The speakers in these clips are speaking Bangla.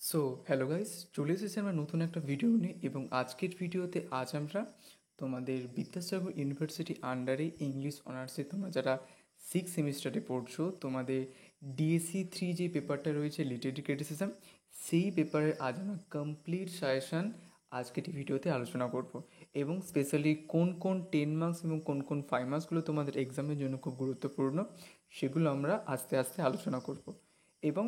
সো হ্যালো গাইস, চলে এসেছি আমরা নতুন একটা ভিডিও নিয়ে। এবং আজকের ভিডিওতে আমরা তোমাদের বিদ্যাসাগর ইউনিভার্সিটি আন্ডারে ইংলিশ অনার্সে তোমরা যারা 6 সেমিস্টারে পড়ছো, তোমাদের ডিএসসি 3 যে পেপারটা রয়েছে লিটারেরি ক্রিটিসিজম, সেই পেপারের আজ আমরা কমপ্লিট সাজেশান আজকের এই ভিডিওতে আলোচনা করব। এবং স্পেশালি কোন কোন 10 মার্কস এবং কোন কোন 5 মার্কসগুলো তোমাদের এক্সামের জন্য খুব গুরুত্বপূর্ণ, সেগুলো আমরা আস্তে আস্তে আলোচনা করব। এবং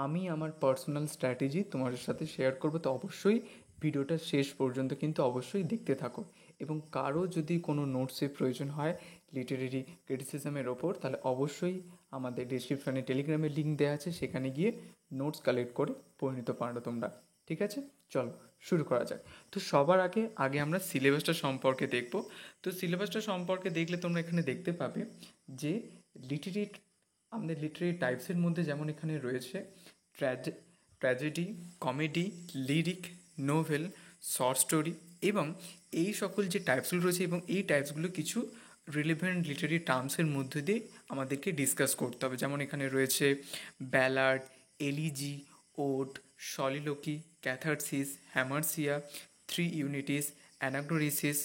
আমি আমার পার্সোনাল স্ট্র্যাটেজি তোমাদের সাথে শেয়ার করবো, তো অবশ্যই ভিডিওটা শেষ পর্যন্ত কিন্তু অবশ্যই দেখতে থাকো। এবং কারো যদি কোনো নোটসের প্রয়োজন হয় লিটারেরি ক্রিটিসিজমের ওপর, তাহলে অবশ্যই আমাদের ডিসক্রিপশানে টেলিগ্রামের লিঙ্ক দেওয়া আছে, সেখানে গিয়ে নোটস কালেক্ট করে পড়ে নিতে পারো তোমরা। ঠিক আছে, চলো শুরু করা যাক। তো সবার আগে আমরা সিলেবাসটা সম্পর্কে দেখব। তো সিলেবাসটা সম্পর্কে দেখলে তোমরা এখানে দেখতে পাবে যে আমাদের লিটারেরি টাইপসের মধ্যে যেমন এখানে রয়েছে tragedy, comedy, lyric, novel, short story, এবং এই সকল যে টাইপসগুলো রয়েছে এবং এই টাইপসগুলো কিছু রিলেভেন্ট লিটারি টার্মসের মধ্যে দিয়ে আমাদেরকে ডিসকাস করতে হবে। যেমন এখানে রয়েছে ballad, elegy, ode, soliloquy, catharsis, hamartia, 3 unities, anagnorisis,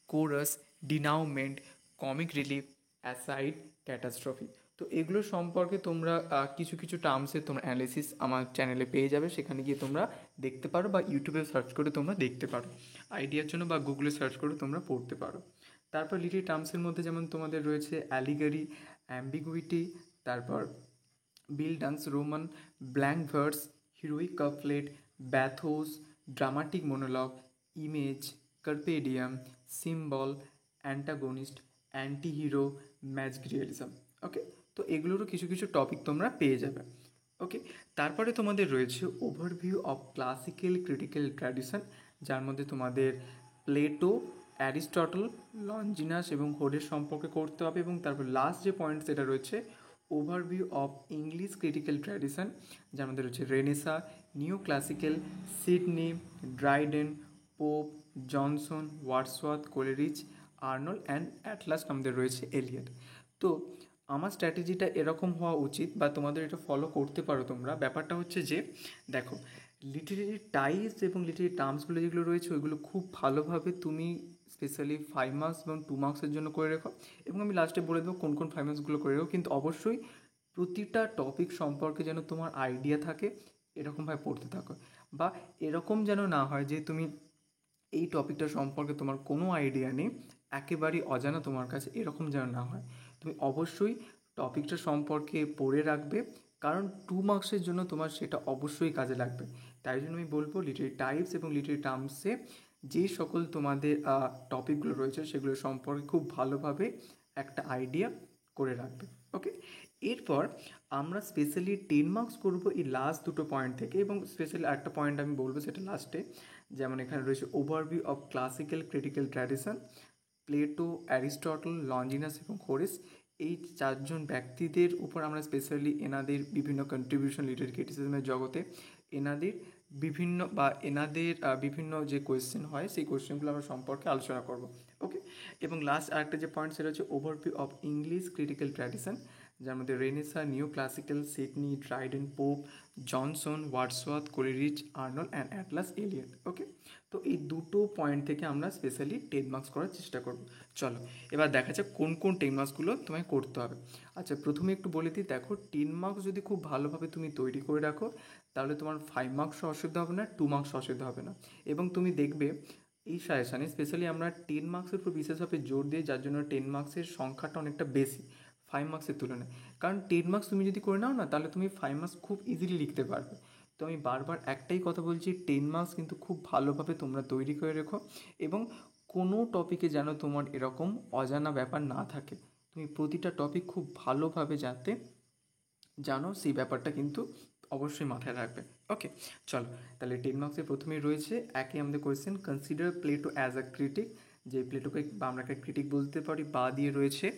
chorus, denouement, comic relief, aside, catastrophe. তো এগুলো সম্পর্কে তোমরা কিছু কিছু টার্মসের তোমরা অ্যানালিসিস আমার চ্যানেলে পেয়ে যাবে, সেখানে গিয়ে তোমরা দেখতে পারো, বা ইউটিউবে সার্চ করে তোমরা দেখতে পারো আইডিয়ার জন্য, বা গুগলে সার্চ করে তোমরা পড়তে পারো। তারপর লিটারি টার্মসের মধ্যে যেমন তোমাদের রয়েছে অ্যালিগারি, অ্যাম্বিগুইটি, তারপর bildungsroman, blank verse, heroic couplet, bathos, dramatic monologue, image, carpe diem, symbol, antagonist, anti hero, magic realism. Okay, তো এগুলোরও কিছু কিছু টপিক তোমরা পেয়ে যাবে। ওকে, তারপরে তোমাদের রয়েছে overview of classical critical tradition, যার মধ্যে তোমাদের প্লেটো, অ্যারিস্টটল, লঞ্জিনাস এবং হোডের সম্পর্কে করতে হবে। এবং তারপর লাস্ট যে পয়েন্ট সেটা রয়েছে overview of English critical tradition, যার মধ্যে রয়েছে renaissance, new classical, Sidney, Dryden, Pope, Johnson, Wordsworth, Coleridge, Arnold and at last আমাদের রয়েছে এলিয়ট। তো আমার স্ট্র্যাটেজিটা এরকম হওয়া উচিত, বা তোমাদের এটা ফলো করতে পারো তোমরা। ব্যাপারটা হচ্ছে যে দেখো, লিটারেরি টাইপস এবং লিটারেরি টার্মসগুলো যেগুলো রয়েছে ওইগুলো খুব ভালোভাবে তুমি স্পেশালি 5 মার্কস এবং 2 মার্কসের জন্য করে রেখো। এবং আমি লাস্টে বলে দেবো কোন কোন 5 মার্কসগুলো করে রেখো, কিন্তু অবশ্যই প্রতিটা টপিক সম্পর্কে যেন তোমার আইডিয়া থাকে, এরকমভাবে পড়তে থাকো। বা এরকম যেন না হয় যে তুমি এই টপিকটা সম্পর্কে তোমার কোনো আইডিয়া নেই, একেবারেই অজানা তোমার কাছে, এরকম যেন না হয়। তুমি অবশ্যই টপিকটা সম্পর্কে পড়ে রাখবে, কারণ 2 মার্কসের জন্য তোমার সেটা অবশ্যই কাজে লাগবে। তাই জন্য আমি বলবো লিটারি টাইপস এবং লিটারি টার্মসে যে সকল তোমাদের টপিকগুলো রয়েছে সেগুলো সম্পর্কে খুব ভালোভাবে একটা আইডিয়া করে রাখবে। ওকে, এরপর আমরা স্পেশালি 10 মার্কস করবো এই লাস্ট দুটো পয়েন্ট থেকে। এবং স্পেশালি একটা পয়েন্ট আমি বলবো সেটা লাস্টে, যেমন এখানে রয়েছে overview of classical critical tradition, Plato, Aristotle, Longinus এবং হোরেস। এই চারজন ব্যক্তিদের উপর আমরা স্পেশালি এনাদের বিভিন্ন কন্ট্রিবিউশন লিটারি ক্রিটিসিজমের জগতে, এনাদের বিভিন্ন যে কোয়েশ্চেন হয় সেই কোয়েশ্চেনগুলো আমরা সম্পর্কে আলোচনা করব। ওকে, এবং লাস্ট আরেকটা যে পয়েন্ট সেটা হচ্ছে overview of English critical tradition, যার মধ্যে renaissance, new classical, Sidney, Dryden, Pope, Johnson, Wordsworth, Coleridge, Arnold and at last, Eliot. Okay, তো এই দুটো পয়েন্ট থেকে আমরা স্পেশালি 10 মার্কস করার চেষ্টা করব। চলো এবার দেখা যাক কোন কোন 10 মার্কসগুলো তোমায় করতে হবে। আচ্ছা, প্রথমে একটু বলে দিই, দেখো 10 মার্কস যদি খুব ভালোভাবে তুমি তৈরি করে রাখো, তাহলে তোমার 5 মার্কসও অসুবিধা হবে না, 2 মার্কসও অসুবিধা হবে না। এবং তুমি দেখবে এই সাজেশানে স্পেশালি আমরা 10 মার্কসের উপর বিশেষভাবে জোর দিই, যার জন্য 10 মার্কসের সংখ্যাটা অনেকটা বেশি 5 মার্কসের তুলনায়। কারণ 10 মার্কস তুমি যদি করে নাও না, তাহলে তুমি 5 মার্কস খুব ইজিলি লিখতে পারবে। তো আমি বারবার একটাই কথা বলছি, 10 মার্কস কিন্তু খুব ভালোভাবে তোমরা তৈরি করে রেখো। এবং কোনো টপিকে যেন তোমার এরকম অজানা ব্যাপার না থাকে, তুমি প্রতিটা টপিক খুব ভালোভাবে যাতে জানো সেই ব্যাপারটা কিন্তু অবশ্যই মাথায় রাখবে। ওকে, চলো তাহলে 10 মার্কসের প্রথমেই রয়েছে একই আমাদের question, consider Plato as a critic, যে প্লেটোকে বা আমরা একটা ক্রিটিক বলতে পারি। বা দিয়ে রয়েছে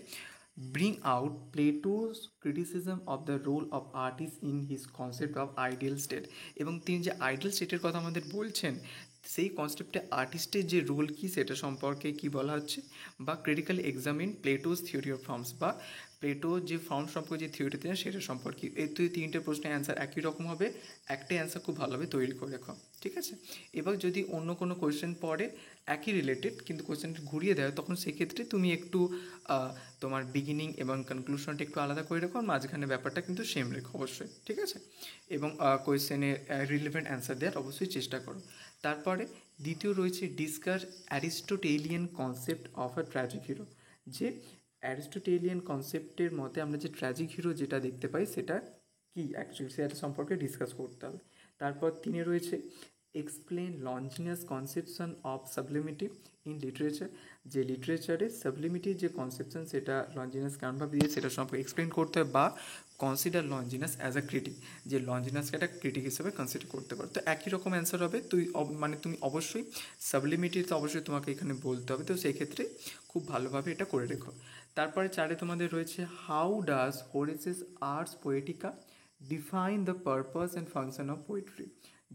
bring out Plato's criticism of the role of artist in his concept of ideal state. এবং তিনি যে আইডিয়াল স্টেটের কথা আমাদের বলছেন, সেই কনসেপ্টে আর্টিস্টের যে রোল কী সেটা সম্পর্কে কী বলা হচ্ছে। বা critically examine Plato's theory of forms, বা প্লেটো যে ফাউন্ড সম্পর্কে যে থিওরি দিলেন সেটা সম্পর্কে। এই তিনটে প্রশ্নের অ্যান্সার একই রকম হবে, একটাই অ্যান্সার খুব ভালোভাবে তৈরি করে রাখো, ঠিক আছে। এবার যদি অন্য কোনো কোয়েশ্চেন পড়ে একই রিলেটেড কিন্তু কোয়েশ্চেনটা ঘুরিয়ে দেয়, তখন সেক্ষেত্রে তুমি একটু তোমার বিগিনিং এবং কনক্লুশনটা একটু আলাদা করে রেখো, আর মাঝখানে ব্যাপারটা কিন্তু সেম রেখো অবশ্যই, ঠিক আছে। এবং কোয়েশ্চেনের রিলেভেন্ট অ্যান্সার দেওয়ার অবশ্যই চেষ্টা করো। তারপরে দ্বিতীয় রয়েছে discuss Aristotelian concept of a tragic hero. যে অ্যারিস্টোটেলিয়ান কনসেপ্টের মতে আমরা যে ট্র্যাজিক হিরো যেটা দেখতে পাই সেটা কি অ্যাকচুয়ালি, সেটা সম্পর্কে ডিসকাস করতে হবে। তারপর তিনি রয়েছে explain Longinus conception of sublimity in literature. যে লিটারেচারে সাবলিমিটির যে কনসেপশন সেটা লঞ্জিনাস কেমনভাবে দিয়ে সেটা সম্পর্কে এক্সপ্লেন করতে হবে, বা কনসিডার লঞ্জিনাস অ্যাজ আ ক্রিটিক, যে লঞ্জিনাসকে একটা ক্রিটিক হিসেবে কনসিডার করতে পারো। তো একই রকম অ্যান্সার হবে। তুমি অবশ্যই সাবলিমিটিতে অবশ্যই তোমাকে এখানে বলতে হবে, তো সেই ক্ষেত্রে খুব ভালোভাবে এটা করে রেখো। তারপরে চারে তোমাদের রয়েছে how does Horace's Ars Poetica define the purpose and function of poetry.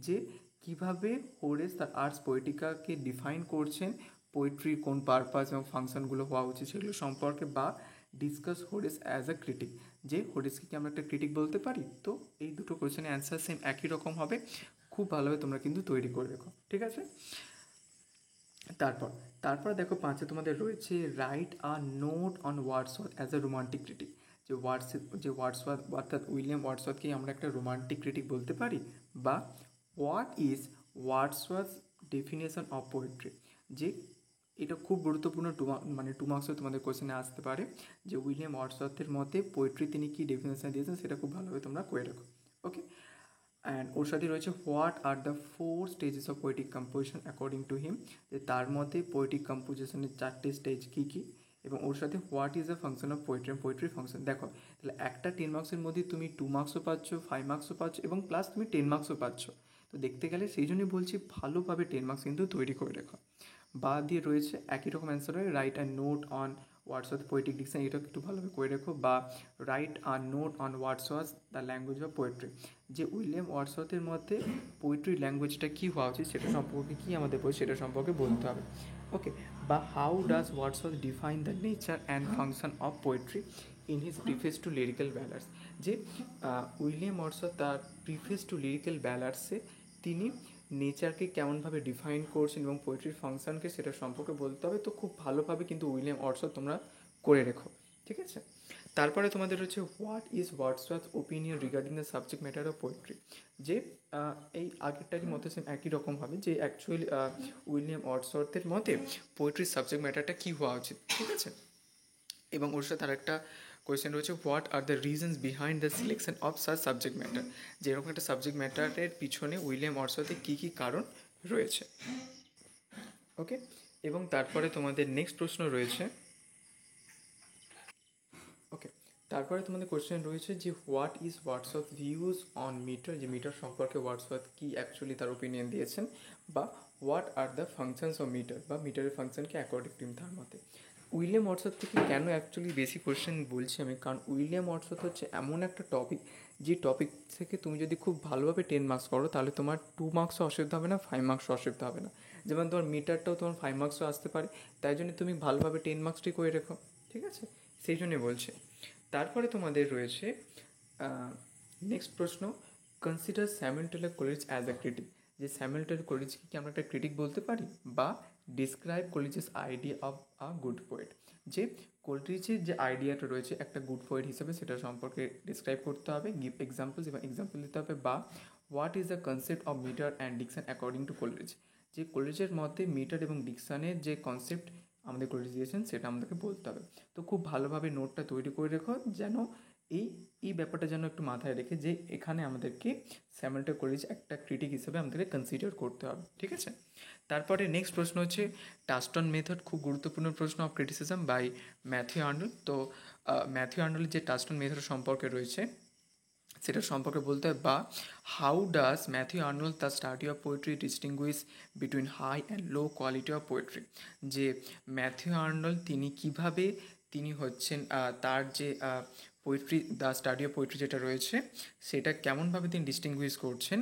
যে কীভাবে হোরেস তার আর্টস পোয়েটিকাকে ডিফাইন করছেন, পোয়েট্রির কোন পারপাস এবং ফাংশনগুলো হওয়া উচিত সেগুলো সম্পর্কে, বা discuss Horace as a critic, যে হোরেসকে কি আমরা একটা ক্রিটিক বলতে পারি। তো এই দুটো কোয়েশ্চেনের অ্যান্সার সেম একই রকম হবে, খুব ভালোভাবে তোমরা কিন্তু তৈরি করে রেখো, ঠিক আছে। তারপর দেখো পাঁচে তোমাদের রয়েছে write a note on Wordsworth as a romantic critic. যে ওয়ার্ডসওয়ার্থ অর্থাৎ উইলিয়াম ওয়ার্ডসওয়ার্থকে আমরা একটা রোমান্টিক ক্রিটিক বলতে পারি, বা what is Wordsworth definition of poetry. যে এটা খুব গুরুত্বপূর্ণ, টু মার্কসও তোমাদের কোয়েশ্চেনে আসতে পারে, যে উইলিয়াম ওয়ার্ডসওয়ার্থের মতে পোয়েট্রি তিনি কী ডেফিনেশন দিয়েছেন সেটা খুব ভালোভাবে তোমরা করে রাখো, ওকে। অ্যান্ড ওর সাথে রয়েছে what are the 4 stages of poetic composition according to him. যে তার মতে পোয়েটিক কম্পোজিশনের 4টে স্টেজ কী কী, এবং ওর সাথে what is the function of poetry, poetry function. দেখো তাহলে একটা 10 মার্কসের মধ্যে তুমি 2 মার্কসও পাচ্ছ, 5 মার্কসও পাচ্ছ, এবং প্লাস তুমি 10 মার্কসও পাচ্ছ। তো দেখতে গেলে সেই জন্যই বলছি ভালোভাবে 10 মার্কস কিন্তু তৈরি করে রেখো। বা দিয়ে রয়েছে একই রকম অ্যান্সার হয় write and note on Wordsworth poetic diction, এটা একটু ভালোভাবে করে রেখো। বা রাইট আর note on Wordsworth the language of poetry. যে উইলিয়াম ওয়ার্ডসওয়ার্থের মধ্যে পোয়েট্রি ল্যাঙ্গুয়েজটা কী হওয়া উচিত সেটা সম্পর্কে কী আমাদের বই সেটা সম্পর্কে বলতে হবে, ওকে। বা how does Wordsworth define the nature and function of poetry in his preface to lyrical ballads. যে উইলিয়াম ওয়ার্ডসওয়ার্থ তার প্রিফেস টু লিরিক্যাল ব্যালার্সে তিনি নেচারকে কেমনভাবে ডিফাইন করছেন এবং পোয়েট্রির ফাংশনকে সেটা সম্পর্কে বলতে হবে। তো খুব ভালোভাবে কিন্তু উইলিয়াম ওয়ার্ডসওয়ার্থ তোমরা করে রেখো, ঠিক আছে। তারপরে তোমাদের হচ্ছে what is Wordsworth opinion regarding the subject matter of poetry. যে এই আগেরটারই মতো সেম একই রকম হবে, যে অ্যাকচুয়ালি উইলিয়াম ওয়ার্ডসওয়ার্থের মতে পোয়েট্রির সাবজেক্ট ম্যাটারটা কী হওয়া উচিত, ঠিক আছে। এবং ওর সাথে আরেকটা কোয়েশ্চেন রয়েছে what are the reasons behind the selection of such subject matter. যেরকম একটা সাবজেক্ট ম্যাটারের পিছনে উইলিয়াম ওয়ার্ডসওয়ার্থের কী কী কারণ রয়েছে, ওকে। এবং তারপরে তোমাদের নেক্সট প্রশ্ন রয়েছে, ওকে। তারপরে তোমাদের কোয়েশ্চেন রয়েছে যে what is Wordsworth views on meter. যে মিটার সম্পর্কে ওয়ার্ডসওয়ার্থ কী অ্যাকচুয়ালি তার ওপিনিয়ন দিয়েছেন। বা what are the functions of meter, বা মিটারের ফাংশনকে অ্যাকর্ডিং টু তার মতে। উইলিয়াম ওয়ার্ডসওয়ার্থ থেকে কেন অ্যাকচুয়ালি বেশি কোয়েশ্চেন বলছি আমি, কারণ উইলিয়াম ওয়ার্ডসওয়ার্থ হচ্ছে এমন একটা টপিক, যে টপিক থেকে তুমি যদি খুব ভালোভাবে 10 মার্কস করো তাহলে তোমার 2 মার্কসও অসুবিধা হবে না, 5 মার্কসও অসুবিধা হবে না। যেমন তোমার মিটারটাও তোমার 5 মার্কসও আসতে পারে, তাই জন্য তুমি ভালোভাবে 10 মার্কসটি করে রেখো, ঠিক আছে, সেই জন্যই বলছে। তারপরে তোমাদের রয়েছে নেক্সট প্রশ্ন, consider Samuel Taylor Coleridge as a critic. যে স্যামুয়েল টেলর কলিজকে কি আমরা একটা ক্রিটিক বলতে পারি। বা describe Coleridge's idea of a good poet. যে কলিজের যে আইডিয়াটা রয়েছে একটা গুড পোয়েট হিসেবে সেটা সম্পর্কে ডিসক্রাইব করতে হবে, গিভ এক্সাম্পলস এবং এক্সাম্পল দিতে হবে। বা what is the concept of metre and diction according to Coleridge. যে কলিজের মধ্যে মিটার এবং ডিকশনের যে কনসেপ্ট আমাদের কলিজ দিয়েছেন সেটা আমাদেরকে বলতে হবে। তো খুব ভালোভাবে নোটটা তৈরি করে রেখো, যেন এই ব্যাপারটা যেন একটু মাথায় রেখে যে এখানে আমাদেরকে স্যামুয়েল টেলর কলিজ একটা ক্রিটিক হিসেবে আমাদেরকে কনসিডার করতে হবে, ঠিক আছে। তারপরে নেক্সট প্রশ্ন হচ্ছে টাস্টন মেথড, খুব গুরুত্বপূর্ণ প্রশ্ন of criticism by Matthew Arnold. তো ম্যাথিউ আর্নল্ডের যে টাস্টন মেথড সম্পর্কে রয়েছে সেটা সম্পর্কে বলতে হয়। বা how does Matthew Arnold the study of poetry distinguish between high and low quality of poetry. যে ম্যাথিউ আর্নল্ড তিনি কীভাবে তিনি হচ্ছেন তার যে poetry the study of poetry যেটা রয়েছে সেটা কেমনভাবে তিনি ডিস্টিংগুইশ করছেন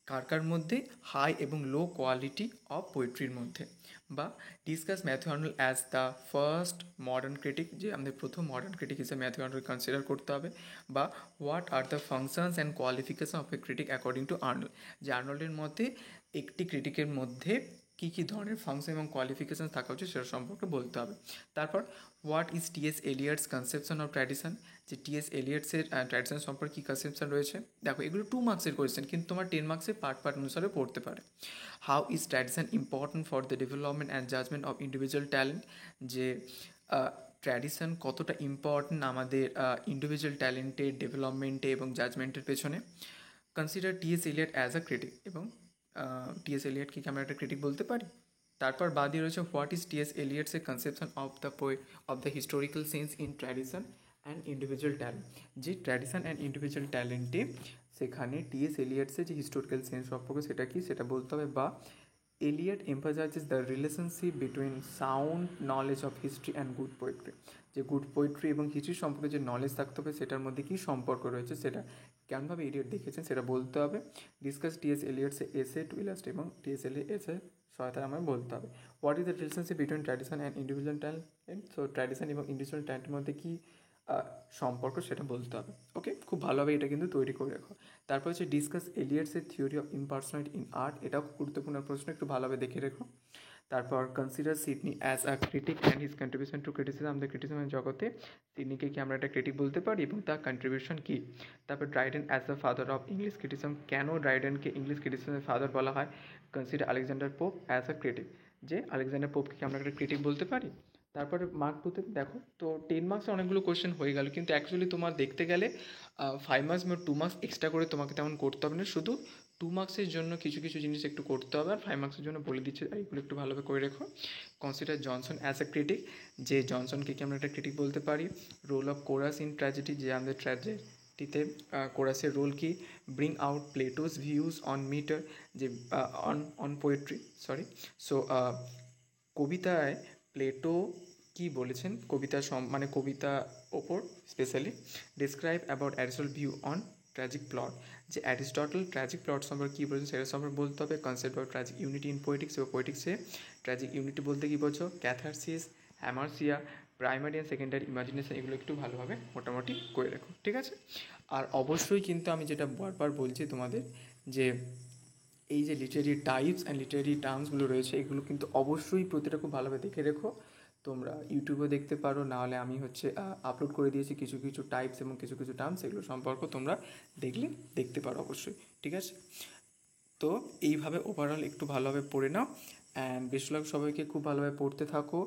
কার কার মধ্যে, হাই এবং লো কোয়ালিটি অফ পোয়েট্রির মধ্যে। বা discuss Matthew Arnold as the first modern critic, যে আমাদের প্রথম মডার্ন ক্রিটিক হিসেবে ম্যাথু আর্নল্ড কনসিডার করতে হবে। বা what are the functions and qualification of a critic according to Arnold, যে আর্নল্ডের মধ্যে একটি ক্রিটিকের মধ্যে কী কী ধরনের ফাংশন এবং কোয়ালিফিকেশন থাকা উচিত সেটা সম্পর্কে বলতে হবে। তারপর what is T.S.. এলিয়টস conception of tradition, যে টি.এস. এলিয়টসের ট্র্যাডিশন সম্পর্কে কী কনসেপশন রয়েছে। দেখো এগুলো 2 মার্কসের কোয়েশ্চেন, কিন্তু তোমার 10 মার্কসের পার্ট অনুসারে পড়তে পারে। How is tradition important for the development and judgement of individual talent, যে ট্র্যাডিশন কতটা ইম্পর্টেন্ট আমাদের ইন্ডিভিজুয়াল ট্যালেন্টের ডেভেলপমেন্টে এবং জাজমেন্টের পেছনে। Consider T.S.. Elliot as a critic, এবং টি.এস. এলিয়টকে কি আমরা একটা ক্রিটিক বলতে পারি। তারপর বাদই রয়েছে what is T.S.. এলিয়টস A conception of the historical sense in tradition and individual talent, যে ট্র্যাডিশন অ্যান্ড ইন্ডিভিজুয়াল ট্যালেন্টে সেখানে টি.এস. এলিয়টসের যে হিস্টোরিক্যাল সেন্স সম্পর্কে সেটা কি সেটা বলতে হবে। বা Elliot emphasizes the relationship between sound knowledge of history and good poetry, যে গুড পোয়েট্রি এবং হিস্ট্রি সম্পর্কে যে নলেজ থাকতে হবে সেটার মধ্যে কী সম্পর্ক রয়েছে সেটা কেমনভাবে এলিয়ট দেখেছেন সেটা বলতে হবে। Discuss T.S.. এলিয়টস এসে টু ইলাস্ট, এবং টি.এস. এলিয়ট এসে সহায়তা আমায় বলতে হবে। What is the relationship between tradition and individual talent, so tradition এবং ইন্ডিভিজুয়াল ট্যালেন্টের মধ্যে কী সম্পর্ক সেটা বলতে হবে। ওকে, খুব ভালোভাবে এটা কিন্তু তৈরি করে রাখো। তারপর হচ্ছে discuss Eliot's theory of impersonality in art, এটাও গুরুত্বপূর্ণ প্রশ্ন, একটু ভালোভাবে দেখে রেখো। তারপর consider Sidney as a critic and his contribution to criticism, আমাদের ক্রিটিসিজমের জগতে সিডনিকে কি আমরা একটা ক্রিটিক বলতে পারি এবং তার কন্ট্রিবিউশন কী। তারপর Dryden as the father of English criticism, কেন ড্রাইডেনকে ইংলিশ ক্রিটিসিজমের ফাদার বলা হয়। Consider Alexander Pope as a critic, যে আলেকজান্ডার পোপকে কি আমরা একটা ক্রিটিক বলতে পারি। তারপরে মার্ক 2তে দেখো তো 10 মার্কসে অনেকগুলো কোয়েশ্চেন হয়ে গেল, কিন্তু অ্যাকচুয়ালি তোমার দেখতে গেলে 5 মার্কস বা 2 মার্কস এক্সট্রা করে তোমাকে তেমন করতে হবে না, শুধু 2 মার্কসের জন্য কিছু কিছু জিনিস একটু করতে হবে, আর 5 মার্কসের জন্য বলে দিচ্ছে, এইগুলো একটু ভালোভাবে করে রেখো। Consider Johnson as a critic, যে জনসনকে কি আমরা একটা ক্রিটিক বলতে পারি। Role of chorus in tragedy, যে আমাদের ট্র্যাজেডিতে কোরাসের রোল কি। Bring out Plato's views on meter, যে অন পোয়েট্রি সরি। সো কবিতায় প্লেটো কি বলেছেন কবিতা মানে কবিতা ওপর specially. Describe about Aristotle view on tragic plot, যে অ্যারিস্টটল ট্র্যাজিক প্লট সম্পর্কে কী বলেছেন সেটা সম্পর্কে বলতে হবে। Concept of tragic unity in poetics, এবং পোয়েটিক্সে ট্র্যাজিক ইউনিটি বলতে কী বোঝো। Catharsis, hamartia, primary and secondary imagination, এগুলো একটু ভালোভাবে মোটামুটি করে রাখো, ঠিক আছে। আর অবশ্যই কিন্তু আমি যেটা বারবার বলছি তোমাদের, যে এই যে লিটারি টাইপস অ্যান্ড লিটারি টার্মসগুলো রয়েছে এগুলো কিন্তু অবশ্যই প্রতিটা খুব ভালোভাবে দেখে রেখো। তোমরা ইউটিউবে দেখতে পারো, নাহলে আমি আপলোড করে দিয়েছি কিছু কিছু টাইপস এবং কিছু কিছু টার্মস, এগুলো সম্পর্ক তোমরা দেখতে পারো অবশ্যই, ঠিক আছে। তো এইভাবে ওভারঅল একটু ভালোভাবে পড়ে নাও, অ্যান্ড বেশ লাগ সবাইকে খুব ভালোভাবে পড়তে থাকো।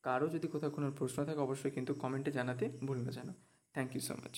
কারো যদি কোথাও কোনো প্রশ্ন থাকে অবশ্যই কিন্তু কমেন্টে জানাতে ভুলো না। Thank you so much.